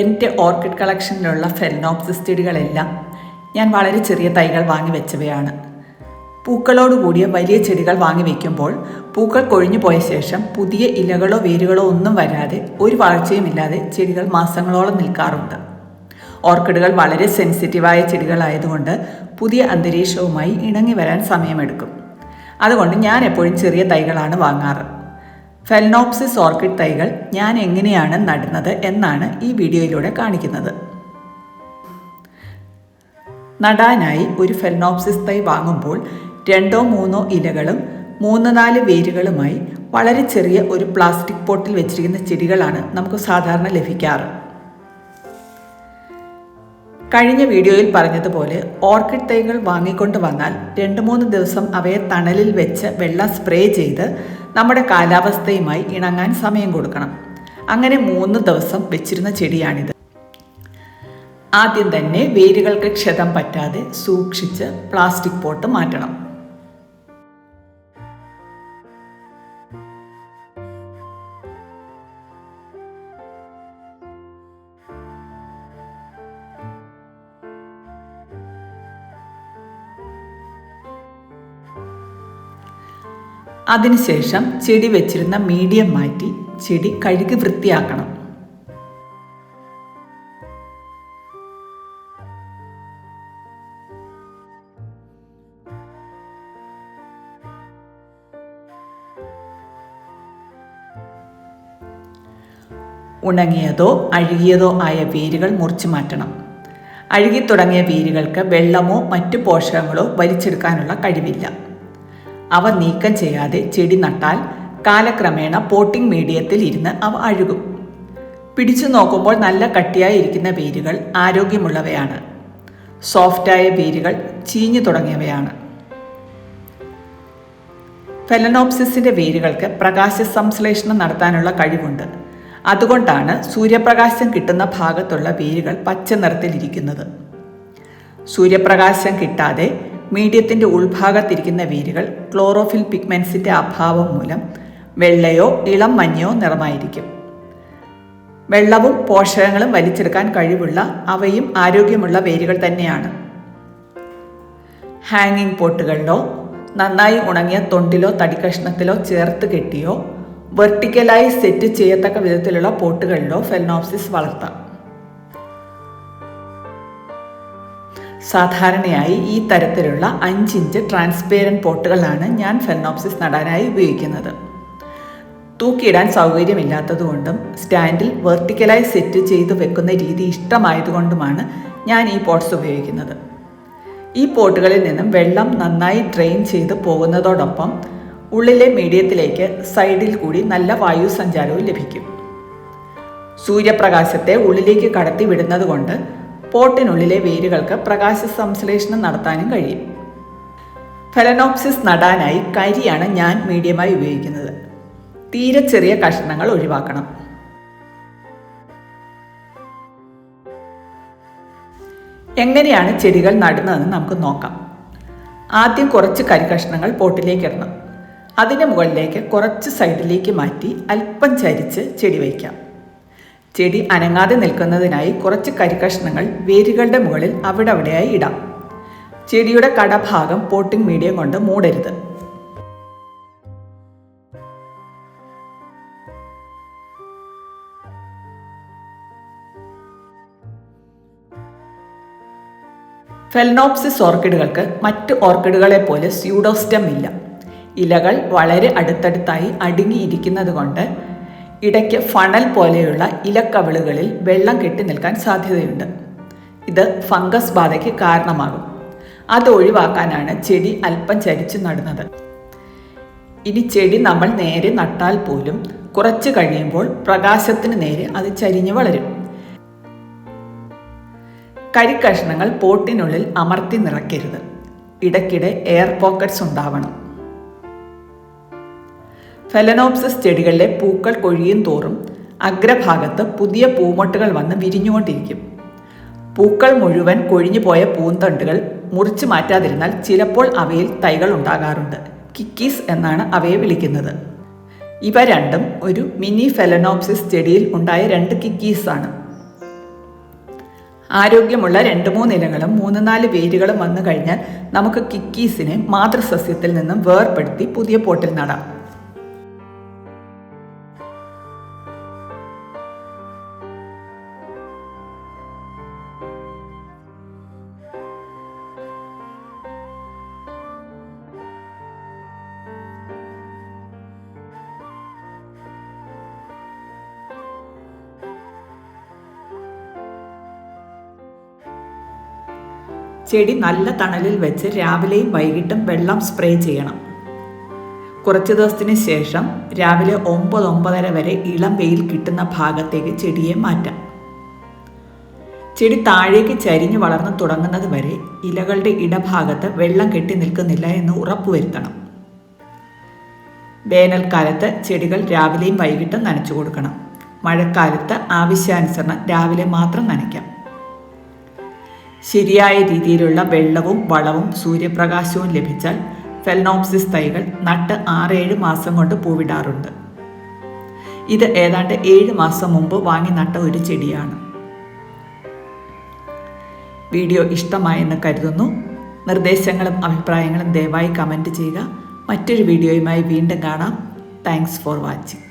എൻ്റെ orchid കളക്ഷനിലുള്ള phalaenopsis ചെടികളെല്ലാം ഞാൻ വളരെ ചെറിയ തൈകൾ വാങ്ങി വെച്ചവയാണ്. പൂക്കളോടുകൂടിയ വലിയ ചെടികൾ വാങ്ങി വയ്ക്കുമ്പോൾ പൂക്കൾ കൊഴിഞ്ഞു പോയ ശേഷം പുതിയ ഇലകളോ വേരുകളോ ഒന്നും വരാതെ ഒരു വളർച്ചയുമില്ലാതെ ചെടികൾ മാസങ്ങളോളം നിൽക്കാറുണ്ട്. ഓർക്കിഡുകൾ വളരെ സെൻസിറ്റീവായ ചെടികളായതുകൊണ്ട് പുതിയ അന്തരീക്ഷവുമായി ഇണങ്ങി വരാൻ സമയമെടുക്കും. അതുകൊണ്ട് ഞാൻ എപ്പോഴും ചെറിയ തൈകളാണ് വാങ്ങാറ്. ഫെലനോപ്സിസ് ഓർക്കിഡ് തൈകൾ ഞാൻ എങ്ങനെയാണ് നടുന്നത് എന്നാണ് ഈ വീഡിയോയിലൂടെ കാണിക്കുന്നത്. നടാനായി ഒരു ഫെലനോപ്സിസ് തൈ വാങ്ങുമ്പോൾ 2-3 ഇലകളും 3-4 വേരുകളുമായി വളരെ ചെറിയ ഒരു പ്ലാസ്റ്റിക് പോട്ടിൽ വെച്ചിരിക്കുന്ന ചെടികളാണ് നമുക്ക് സാധാരണ ലഭിക്കാറ്. കഴിഞ്ഞ വീഡിയോയിൽ പറഞ്ഞതുപോലെ ഓർക്കിഡ് തൈകൾ വാങ്ങിക്കൊണ്ട് വന്നാൽ 2-3 ദിവസം അവയെ തണലിൽ വെച്ച് വെള്ളം സ്പ്രേ ചെയ്ത് നമ്മുടെ കാലാവസ്ഥയുമായി ഇണങ്ങാൻ സമയം കൊടുക്കണം. അങ്ങനെ 3 ദിവസം വെച്ചിരുന്ന ചെടിയാണിത്. ആദ്യം തന്നെ വേരുകൾക്ക് ക്ഷതം പറ്റാതെ സൂക്ഷിച്ച് പ്ലാസ്റ്റിക് പോട്ട് മാറ്റണം. അതിനുശേഷം ചെടി വെച്ചിരുന്ന മീഡിയം മാറ്റി ചെടി കഴുകി വൃത്തിയാക്കണം. ഉണങ്ങിയതോ അഴുകിയതോ ആയ വേരുകൾ മുറിച്ചു മാറ്റണം. അഴുകി തുടങ്ങിയ വേരുകൾക്ക് വെള്ളമോ മറ്റു പോഷകങ്ങളോ വലിച്ചെടുക്കാനുള്ള കഴിവില്ല. അവ നീക്കം ചെയ്യാതെ ചെടി നട്ടാൽ കാലക്രമേണ പോട്ടിംഗ് മീഡിയത്തിൽ ഇരുന്ന് അവ അഴുകും. പിടിച്ചു നോക്കുമ്പോൾ നല്ല കട്ടിയായി ഇരിക്കുന്ന വേരുകൾ ആരോഗ്യമുള്ളവയാണ്. സോഫ്റ്റായ വേരുകൾ ചീഞ്ഞു തുടങ്ങിയവയാണ്. ഫെലനോപ്സിസിൻ്റെ വേരുകൾക്ക് പ്രകാശ സംശ്ലേഷണം നടത്താനുള്ള കഴിവുണ്ട്. അതുകൊണ്ടാണ് സൂര്യപ്രകാശം കിട്ടുന്ന ഭാഗത്തുള്ള വേരുകൾ പച്ച നിറത്തിലിരിക്കുന്നത്. സൂര്യപ്രകാശം കിട്ടാതെ മീഡിയത്തിൻ്റെ ഉൾഭാഗത്തിരിക്കുന്ന വേരുകൾ ക്ലോറോഫിൽ പിഗ്മെൻസിൻ്റെ അഭാവം മൂലം വെള്ളയോ ഇളം മഞ്ഞയോ നിറമായിരിക്കും. വെള്ളവും പോഷകങ്ങളും വലിച്ചെടുക്കാൻ കഴിവുള്ള അവയും ആരോഗ്യമുള്ള വേരുകൾ തന്നെയാണ്. ഹാങ്ങിങ് പോട്ടുകളിലോ നന്നായി ഉണങ്ങിയ തൊണ്ടിലോ തടിക്കഷ്ണത്തിലോ ചേർത്ത് കെട്ടിയോ വെർട്ടിക്കലായി സെറ്റ് ചെയ്യത്തക്ക വിധത്തിലുള്ള പോട്ടുകളിലോ ഫെലനോപ്സിസ് വളർത്താം. സാധാരണയായി ഈ തരത്തിലുള്ള 5 ഇഞ്ച് ട്രാൻസ്പെയറൻറ്റ് പോട്ടുകളാണ് ഞാൻ ഫെലനോപ്സിസ് നടാനായി ഉപയോഗിക്കുന്നത്. തൂക്കിയിടാൻ സൗകര്യമില്ലാത്തതുകൊണ്ടും സ്റ്റാൻഡിൽ വെർട്ടിക്കലായി സെറ്റ് ചെയ്ത് വെക്കുന്ന രീതി ഇഷ്ടമായതുകൊണ്ടുമാണ് ഞാൻ ഈ പോട്ട്സ് ഉപയോഗിക്കുന്നത്. ഈ പോട്ടുകളിൽ നിന്നും വെള്ളം നന്നായി ഡ്രെയിൻ ചെയ്ത് പോകുന്നതോടൊപ്പം ഉള്ളിലെ മീഡിയത്തിലേക്ക് സൈഡിൽ കൂടി നല്ല വായു സഞ്ചാരവും ലഭിക്കും. സൂര്യപ്രകാശത്തെ ഉള്ളിലേക്ക് കടത്തി വിടുന്നത് കൊണ്ട് പോട്ടിനുള്ളിലെ വേരുകൾക്ക് പ്രകാശ സംശ്ലേഷണം നടത്താനും കഴിയും. ഫെലനോപ്സിസ് നടാനായി കരിയാണ് ഞാൻ മീഡിയമായി ഉപയോഗിക്കുന്നത്. തീരെ ചെറിയ കഷ്ണങ്ങൾ ഒഴിവാക്കണം. എങ്ങനെയാണ് ചെടികൾ നടുന്നതെന്ന് നമുക്ക് നോക്കാം. ആദ്യം കുറച്ച് കരിക്കഷ്ണങ്ങൾ പോട്ടിലേക്ക് ഇടണം. അതിന് മുകളിലേക്ക് കുറച്ച് സൈഡിലേക്ക് മാറ്റി അല്പം ചരിച്ച് ചെടി വയ്ക്കാം. ചെടി അനങ്ങാതെ നിൽക്കുന്നതിനായി കുറച്ച് കരിക്കഷ്ണങ്ങൾ വേരുകളുടെ മുകളിൽ അവിടെയായി ഇടാം. ചെടിയുടെ കടഭാഗം പോട്ടിംഗ് മീഡിയം കൊണ്ട് മൂടരുത്. ഫെലനോപ്സിസ് ഓർക്കിഡുകൾക്ക് മറ്റ് ഓർക്കിഡുകളെ പോലെ സ്യൂഡോസ്റ്റം ഇല്ല. ഇലകൾ വളരെ അടുത്തടുത്തായി അടുങ്ങിയിരിക്കുന്നത് കൊണ്ട് ഇടയ്ക്ക് ഫണൽ പോലെയുള്ള ഇലക്കവിളുകളിൽ വെള്ളം കെട്ടി നിൽക്കാൻ സാധ്യതയുണ്ട്. ഇത് ഫംഗസ് ബാധയ്ക്ക് കാരണമാകും. അത് ഒഴിവാക്കാനാണ് ചെടി അല്പം ചരിച്ചു നടുന്നത്. ഇനി ചെടി നമ്മൾ നേരെ നട്ടാൽ പോലും കുറച്ച് കഴിയുമ്പോൾ പ്രകാശത്തിന് നേരെ അത് ചരിഞ്ഞു വളരും. കരിക്കഷ്ണങ്ങൾ പോട്ടിനുള്ളിൽ അമർത്തി നിറയ്ക്കരുത്. ഇടയ്ക്കിടെ എയർ പോക്കറ്റ്സ് ഉണ്ടാവണം. ഫെലനോപ്സിസ് ചെടികളിലെ പൂക്കൾ കൊഴിയും തോറും അഗ്രഭാഗത്ത് പുതിയ പൂമൊട്ടുകൾ വന്ന് വിരിഞ്ഞുകൊണ്ടിരിക്കും. പൂക്കൾ മുഴുവൻ കൊഴിഞ്ഞു പോയ പൂന്തണ്ടുകൾ മുറിച്ചു മാറ്റാതിരുന്നാൽ ചിലപ്പോൾ അവയിൽ തൈകൾ ഉണ്ടാകാറുണ്ട്. കിക്കീസ് എന്നാണ് അവയെ വിളിക്കുന്നത്. ഇവ രണ്ടും ഒരു മിനി ഫെലനോപ്സിസ് ചെടിയിൽ ഉണ്ടായ 2 കിക്കീസാണ്. ആരോഗ്യമുള്ള 2-3 ഇലകളും 3-4 വേരുകളും വന്നു കഴിഞ്ഞാൽ നമുക്ക് കിക്കീസിനെ മാതൃസസ്യത്തിൽ നിന്നും വേർപെടുത്തി പുതിയ പോട്ടിൽ നടാം. ചെടി നല്ല തണലിൽ വെച്ച് രാവിലെയും വൈകിട്ടും വെള്ളം സ്പ്രേ ചെയ്യണം. കുറച്ച് ദിവസത്തിന് ശേഷം രാവിലെ 9-9:30 വരെ ഇളം വെയിൽ കിട്ടുന്ന ഭാഗത്തേക്ക് ചെടിയെ മാറ്റാം. ചെടി താഴേക്ക് ചരിഞ്ഞു വളർന്നു തുടങ്ങുന്നത് വരെ ഇലകളുടെ ഇടഭാഗത്ത് വെള്ളം കെട്ടി നിൽക്കുന്നില്ല എന്ന് ഉറപ്പുവരുത്തണം. വേനൽക്കാലത്ത് ചെടികൾ രാവിലെയും വൈകിട്ടും നനച്ചു കൊടുക്കണം. മഴക്കാലത്ത് ആവശ്യാനുസരണം രാവിലെ മാത്രം നനയ്ക്കാം. ശരിയായ രീതിയിലുള്ള വെള്ളവും വളവും സൂര്യപ്രകാശവും ലഭിച്ചാൽ ഫെലനോപ്സിസ് തൈകൾ നട്ട് 6-7 മാസം കൊണ്ട് പൂവിടാറുണ്ട്. ഇത് ഏതാണ്ട് 7 മാസം മുമ്പ് വാങ്ങി നട്ട ഒരു ചെടിയാണ്. വീഡിയോ ഇഷ്ടമായെന്ന് കരുതുന്നു. നിർദ്ദേശങ്ങളും അഭിപ്രായങ്ങളും ദയവായി കമൻറ്റ് ചെയ്യുക. മറ്റൊരു വീഡിയോയുമായി വീണ്ടും കാണാം. Thanks for watching.